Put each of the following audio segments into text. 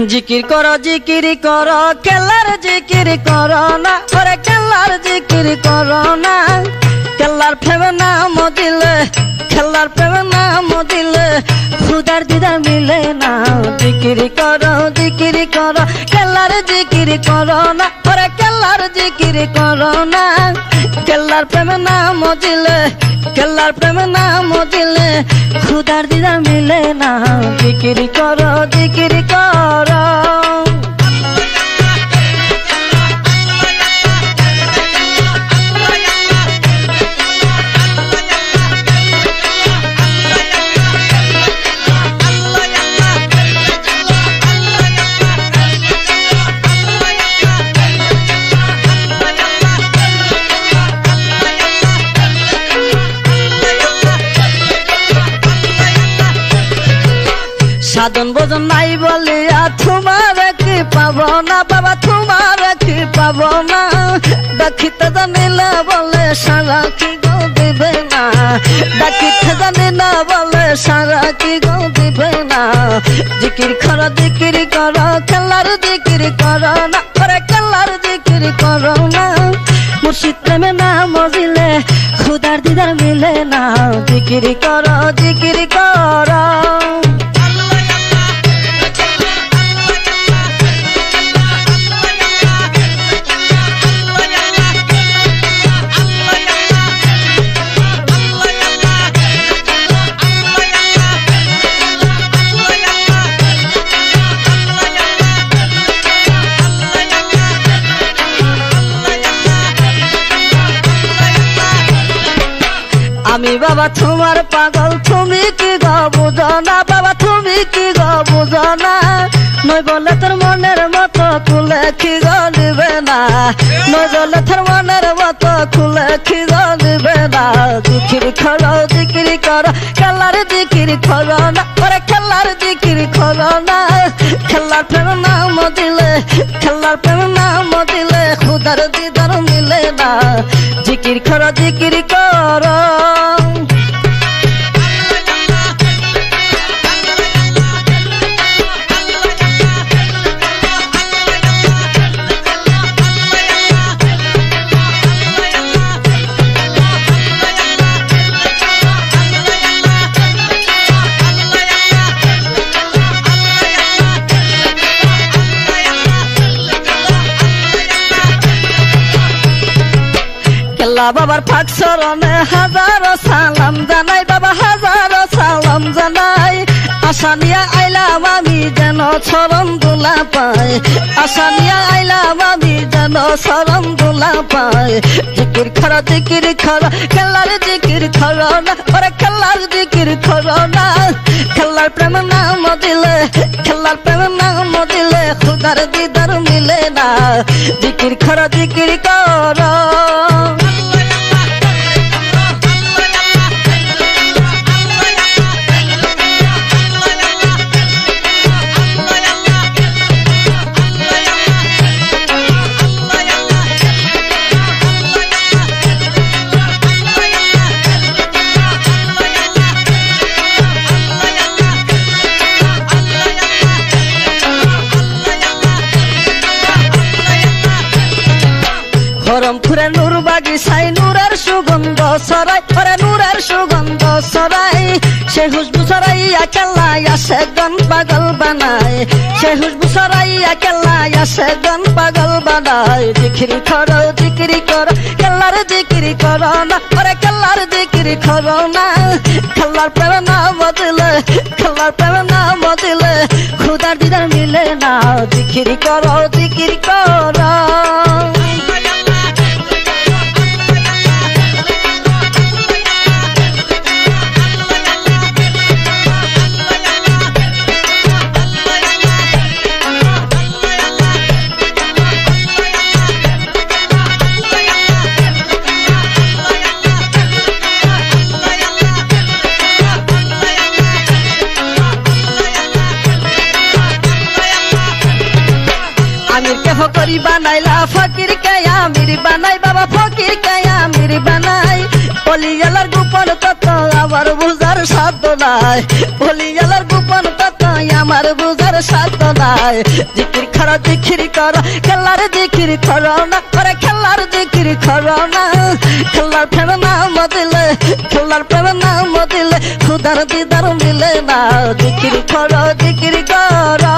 জিকির করো কেল্লার জিকির করো না ওরে কেল্লার জিকির করো না কেল্লার প্রেম নাম দিলে খেলার প্রেম নাম দিলে খুদার দিদার মিলে না জিকির করো কেল্লার জিকির করো না ওরে কেল্লার জিকির করো না কেল্লার প্রেম নাম দিলে কেল্লার প্রেম নাম দিলে খুদার দিদার মিলে না জিকির করো সাধন ভোজন নাই বলিয়া তোমার কি পাবো না বাবা তোমার কি পাবো না ডাকিতে জানিলে বলে সারা কি গো দিবে না ডাকিতে জানিলে বলে সারা কি গো দিবে না জিকির করো কেল্লার জিকির করো না ওরে কেল্লার জিকির করো না মুর্শিদ প্রেমে নাম দিলে খুদার দিদার মিলে না জিকির করো আমি বাবা তোমার পাগল তুমি কি গো বুঝো না বাবা তুমি কি গো বুঝো না নই বলে তোর মনের মতো খুলে কি গো নিবে না নই বলে তোর মনের মতো খুলে কি গো নিবে না জিকির করো কেল্লার জিকির করো না ওরে কেল্লার জিকির করো না খেলার প্রেম নাম দিলে খেলার প্রেম নাম দিলে খুদার দিদার মিলে না জিকির করো কেল্লা বাবার পাক চরণে হাজারো সালাম জানাই বাবা হাজারো সালাম জানাই আশা নিয়া আইলাম আমি যেন চরণ দোলা পাই আশা নিয়া আইলাম আমি যেন চরণ দোলা পাই জিকির করো কেল্লার জিকির করো না ওরে কেল্লার জিকির করো না কেল্লার প্রেম নাম দিলে কেল্লার প্রেম নাম দিলে খুদার দিদার মিলে না জিকির করো হরমপুরে নূর বাগিচাই নূরের সুগন্ধ ছড়াই ওরে নূরের সুগন্ধ ছড়াই সে খুশবু ছড়াইয়া কেল্লাই আসে গন পাগল বানায় সে খুশবু ছড়াইয়া কেল্লাই আসে গন পাগল বানায় জিকির করো কেল্লার জিকির করো না ওরে কেল্লার জিকির করো না কেল্লার প্রেম নাম দিলে কেল্লার প্রেম নাম দিলে খুদার দিদার মিলে না জিকির করো ফকির বানাইলা ফকির কায়া আমির বানাই বাবা ফকির কায়া আমির বানাই অলিয়ালার গোপন তত্ত্ব আমার বুঝার সাধ্য নাই অলিয়ালার গোপন তত্ত্ব আমার বুঝার সাধ্য নাই জিকির করো জিকির করো খেলার জিকির করো না করে খেলার জিকির করো না খেলার প্রেম নাম দিলে খেলার প্রেম নাম দিলে খুদার দিদার মিলে না জিকির করো জিকির করো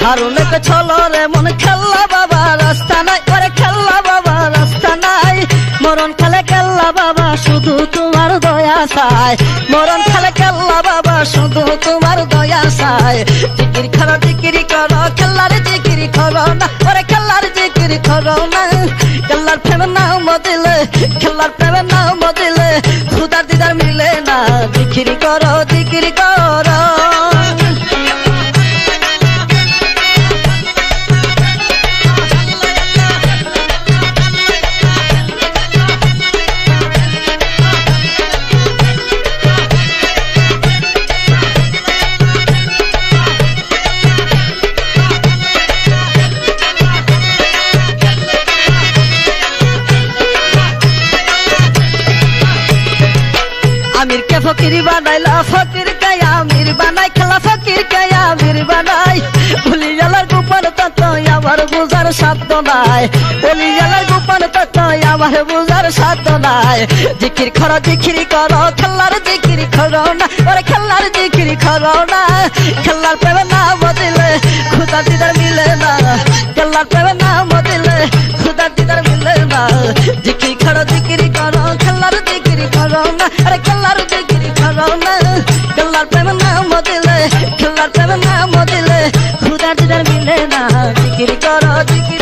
হারুনকে ছলো রে মন খেলা বাবা রাস্তা নাই ওরে খেলা বাবা রাস্তা নাই মরণ খালে খেলা বাবা শুধু তোমার দয়া চাই মরণ খালে খেলা বাবা শুধু তোমার দয়া চাই জিকির করো জিকির করো খেলার জিকির করো না ওরে খেলার জিকির করো না খেলার প্রেম নাম দিলে খেলার প্রেম নাম দিলে খুদার দিদার মিলে না জিকির করো জিকির করো আমির কে ফকির বানাইলা ফকির কে আমির বানাই খেলা ফকির কে আমির বানাই ভুলি গেলার গোপন তত্ত্ব আমার বুঝার সাধ্য নাই ভুলি গেলার গোপন তত্ত্ব আমার বুঝার সাধ্য নাই জিকির করো জিকির করো খেলার জিকির করো না ওরে খেলার জিকির করো না খেলার প্রেম নাম দিলে খুদার দিদার মিলে না খেলার প্রেম নাম দিলে খুদার দিদার মিলে না জিকির করো জিকির করো খেলার জিকির করো না আরে খেলার জিকির করো না খেলার প্রেম নাম দিলে খেলার প্রেম নাম দিলে খুদার দিদার মিলে না জিকির করো জিকির